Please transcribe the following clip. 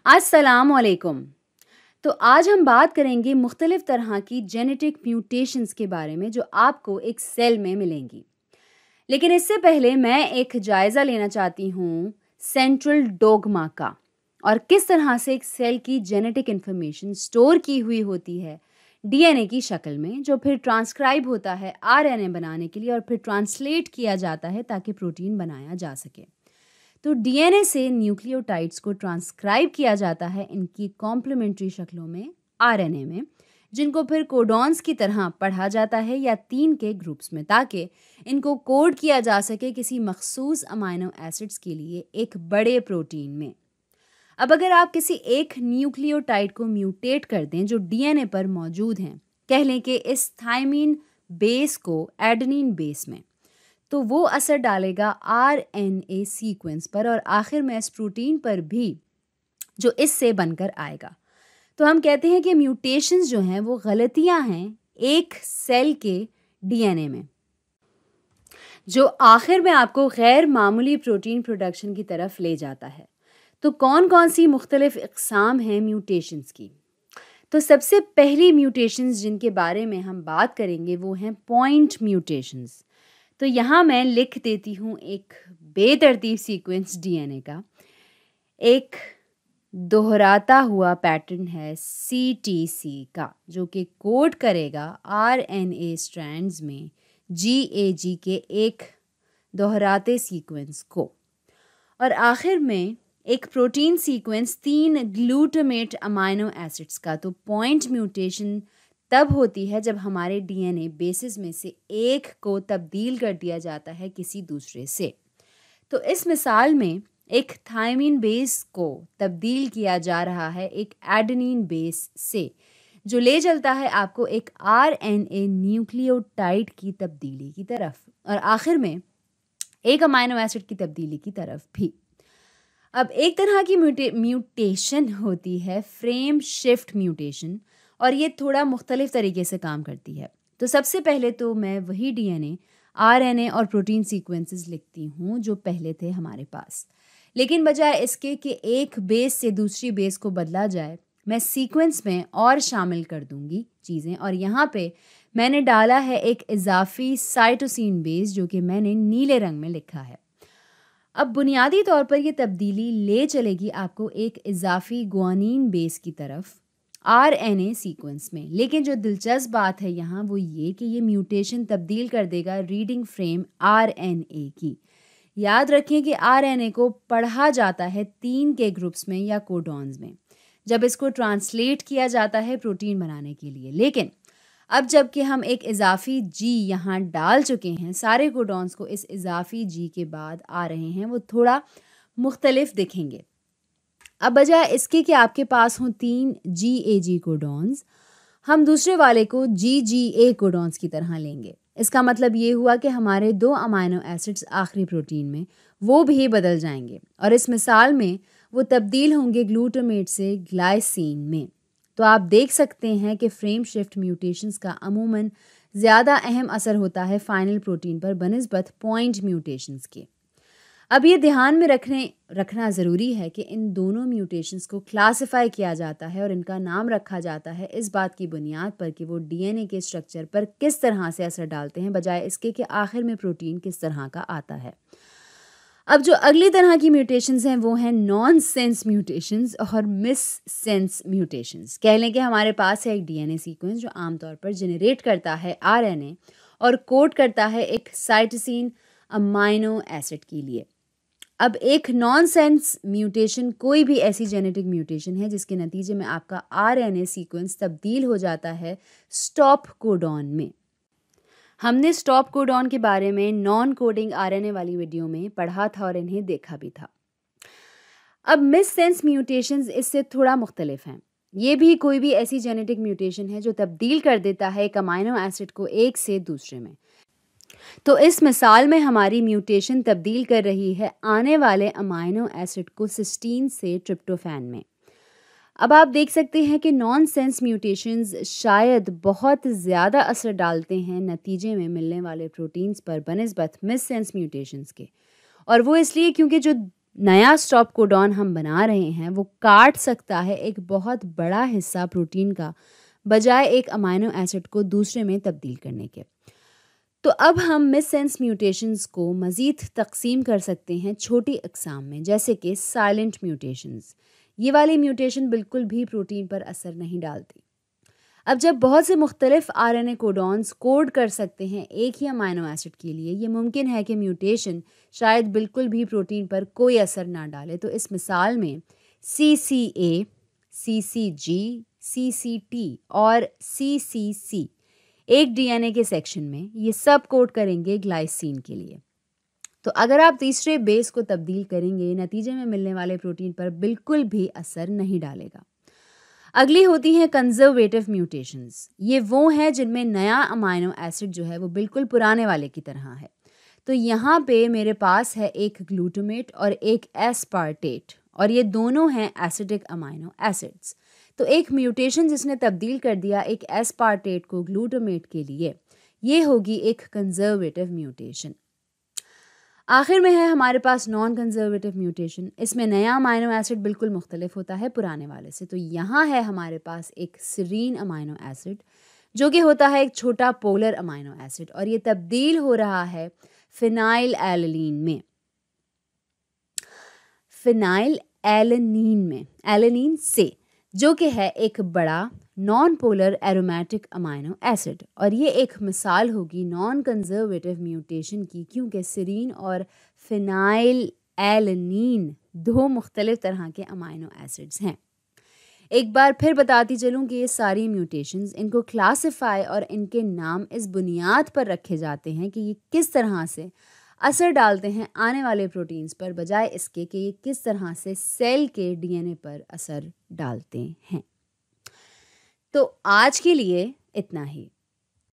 अस्सलामुअलैकुम। तो आज हम बात करेंगे मुख्तलिफ तरह की जेनेटिक म्यूटेशंस के बारे में जो आपको एक सेल में मिलेंगी। लेकिन इससे पहले मैं एक जायज़ा लेना चाहती हूँ सेंट्रल डोगमा का और किस तरह से एक सेल की जेनेटिक इन्फॉर्मेशन स्टोर की हुई होती है डीएनए की शक्ल में, जो फिर ट्रांसक्राइब होता है आरएनए बनाने के लिए और फिर ट्रांसलेट किया जाता है ताकि प्रोटीन बनाया जा सके। तो डीएनए से न्यूक्लियोटाइड्स को ट्रांसक्राइब किया जाता है इनकी कॉम्प्लीमेंट्री शक्लों में आरएनए में, जिनको फिर कोडॉन्स की तरह पढ़ा जाता है या 3 के ग्रुप्स में, ताकि इनको कोड किया जा सके किसी मखसूस अमाइनो एसिड्स के लिए एक बड़े प्रोटीन में। अब अगर आप किसी एक न्यूक्लियोटाइड को म्यूटेट कर दें जो डीएनए पर मौजूद हैं, कह लें कि इस थायमीन बेस को एडेनिन बेस में, तो वो असर डालेगा आरएनए सीक्वेंस पर और आखिर में इस प्रोटीन पर भी जो इससे बनकर आएगा। तो हम कहते हैं कि म्यूटेशंस जो हैं वो गलतियां हैं एक सेल के डीएनए में, जो आखिर में आपको गैर मामूली प्रोटीन प्रोडक्शन की तरफ ले जाता है। तो कौन कौन सी मुख्तलिफ इक़साम हैं म्यूटेशंस की? तो सबसे पहली म्यूटेशंस जिनके बारे में हम बात करेंगे वो हैं पॉइंट म्यूटेशंस। तो यहाँ मैं लिख देती हूँ एक बेतरतीब सीक्वेंस डीएनए का। एक दोहराता हुआ पैटर्न है सीटीसी का, जो कि कोड करेगा आरएनए स्ट्रैंड्स में जीएजी के एक दोहराते सीक्वेंस को, और आखिर में एक protein sequence 3 glutamate amino acids का। तो पॉइंट म्यूटेशन तब होती है जब हमारे डीएनए बेसिस में से एक को तब्दील कर दिया जाता है किसी दूसरे से। तो इस मिसाल में एक थायमीन बेस को तब्दील किया जा रहा है एक एडेनिन बेस से, जो ले चलता है आपको एक आरएनए न्यूक्लियोटाइड की तब्दीली की तरफ और आखिर में एक अमाइनो एसिड की तब्दीली की तरफ भी। अब एक तरह की म्यूटेशन होती है फ्रेम शिफ्ट म्यूटेशन, और ये थोड़ा मुख्तलिफ तरीके से काम करती है। तो सबसे पहले तो मैं वही डीएनए, आरएनए और प्रोटीन सीक्वेंसेस लिखती हूँ जो पहले थे हमारे पास, लेकिन बजाय इसके कि एक बेस से दूसरी बेस को बदला जाए, मैं सीक्वेंस में और शामिल कर दूँगी चीज़ें, और यहाँ पे मैंने डाला है एक इजाफी साइटोसिन बेस जो कि मैंने नीले रंग में लिखा है। अब बुनियादी तौर पर यह तब्दीली ले चलेगी आपको एक इजाफी गुआनिन बेस की तरफ आरएनए सीक्वेंस में। लेकिन जो दिलचस्प बात है यहाँ वो ये कि ये म्यूटेशन तब्दील कर देगा रीडिंग फ्रेम आरएनए की। याद रखें कि आरएनए को पढ़ा जाता है 3 के ग्रुप्स में या कोडॉन्स में जब इसको ट्रांसलेट किया जाता है प्रोटीन बनाने के लिए। लेकिन अब जबकि हम एक इजाफी जी यहाँ डाल चुके हैं, सारे कोडॉन्स को इस इजाफी जी के बाद आ रहे हैं, वो थोड़ा मुख्तलिफ दिखेंगे। अब बजाय इसके कि आपके पास हों 3 जीएजी कोडॉन्स, हम दूसरे वाले को जीजीए कोडॉन्स की तरह लेंगे। इसका मतलब ये हुआ कि हमारे 2 अमाइनो एसिड्स आखिरी प्रोटीन में वो भी बदल जाएंगे और इस मिसाल में वो तब्दील होंगे ग्लूटामेट से ग्लाइसिन में। तो आप देख सकते हैं कि फ्रेम शिफ्ट म्यूटेशंस का अमूमन ज़्यादा अहम असर होता है फाइनल प्रोटीन पर बनिस्बत पॉइंट म्यूटेशंस के। अब ये ध्यान में रखना ज़रूरी है कि इन दोनों म्यूटेशंस को क्लासिफाई किया जाता है और इनका नाम रखा जाता है इस बात की बुनियाद पर कि वो डीएनए के स्ट्रक्चर पर किस तरह से असर डालते हैं, बजाय इसके कि आखिर में प्रोटीन किस तरह का आता है। अब जो अगली तरह की म्यूटेशंस हैं वो हैं नॉन सेंस म्यूटेशंस और मिस सेंस म्यूटेशंस। कह लें कि हमारे पास है एक डीएनए सीक्वेंस जो आमतौर पर जनरेट करता है आरएनए और कोड करता है एक साइटोसिन अमाइनो एसिड के लिए। अब एक नॉन सेंस म्यूटेशन कोई भी ऐसी जेनेटिक म्यूटेशन है जिसके नतीजे में आपका आरएनए सीक्वेंस तब्दील हो जाता है स्टॉप कोडॉन में। हमने स्टॉप कोडॉन के बारे में नॉन कोडिंग आरएनए वाली वीडियो में पढ़ा था और इन्हें देखा भी था। अब मिस सेंस म्यूटेशंस इससे थोड़ा मुख्तलिफ हैं। ये भी कोई भी ऐसी जेनेटिक म्यूटेशन है जो तब्दील कर देता है एक अमाइनो एसिड को एक से दूसरे में। तो इस मिसाल में हमारी म्यूटेशन तब्दील कर रही है आने वाले अमाइनो एसिड को सिस्टीन से ट्रिप्टोफैन में। अब आप देख सकते हैं कि नॉन सेंस म्यूटेशंस शायद बहुत ज़्यादा असर डालते हैं नतीजे में मिलने वाले प्रोटीन्स पर बनिस्बत मिस सेंस म्यूटेशंस के, और वो इसलिए क्योंकि जो नया स्टॉप कोडॉन हम बना रहे हैं वो काट सकता है एक बहुत बड़ा हिस्सा प्रोटीन का, बजाय एक अमाइनो एसिड को दूसरे में तब्दील करने के। तो अब हम मिससेंस म्यूटेशंस को मज़ीद तक़सीम कर सकते हैं छोटी अक़साम में, जैसे कि साइलेंट म्यूटेशंस। ये वाली म्यूटेशन बिल्कुल भी प्रोटीन पर असर नहीं डालती। अब जब बहुत से मुख्तलिफ आरएनए कोडॉन्स कोड कर सकते हैं एक ही अमाइनो एसिड के लिए, ये मुमकिन है कि म्यूटेशन शायद बिल्कुल भी प्रोटीन पर कोई असर ना डाले। तो इस मिसाल में CCA, CCG, CCT और CCC एक डीएनए के सेक्शन में ये सब कोड करेंगे ग्लाइसिन के लिए। तो अगर आप तीसरे बेस को तब्दील करेंगे, नतीजे में मिलने वाले प्रोटीन पर बिल्कुल भी असर नहीं डालेगा। अगली होती हैं कंजर्वेटिव म्यूटेशंस। ये वो हैं जिनमें नया अमाइनो एसिड जो है वो बिल्कुल पुराने वाले की तरह है। तो यहाँ पे मेरे पास है एक ग्लूटामेट और एक एस्पार्टेट, और ये दोनों हैं एसिडिक अमाइनो एसिड्स। तो एक म्यूटेशन जिसने तब्दील कर दिया एक एस्पार्टेट को ग्लूटामेट के लिए, ये होगी एक कंजर्वेटिव म्यूटेशन। आखिर में है हमारे पास नॉन कंजर्वेटिव म्यूटेशन। इसमें नया अमाइनो एसिड बिल्कुल मुख्तलिफ होता है पुराने वाले से। तो यहाँ है हमारे पास एक सीरीन अमाइनो एसिड जो कि होता है एक छोटा पोलर अमाइनो एसिड, और ये तब्दील हो रहा है फिनाइल एलेनीन से, जो कि है एक बड़ा non polar aromatic amino acid. और ये एक मिसाल होगी नॉन कंजर्वेटिव म्यूटेशन की, क्योंकि सीरीन और फिनाइल एलेनीन दो मुख्तलिफ तरह के अमाइनो एसिड्स हैं। एक बार फिर बताती चलूँ कि ये सारी म्यूटेशंस, इनको क्लासिफाई और इनके नाम इस बुनियाद पर रखे जाते हैं कि ये किस तरह से असर डालते हैं आने वाले प्रोटीन्स पर, बजाय इसके कि ये किस तरह से सेल के डीएनए पर असर डालते हैं। तो आज के लिए इतना ही।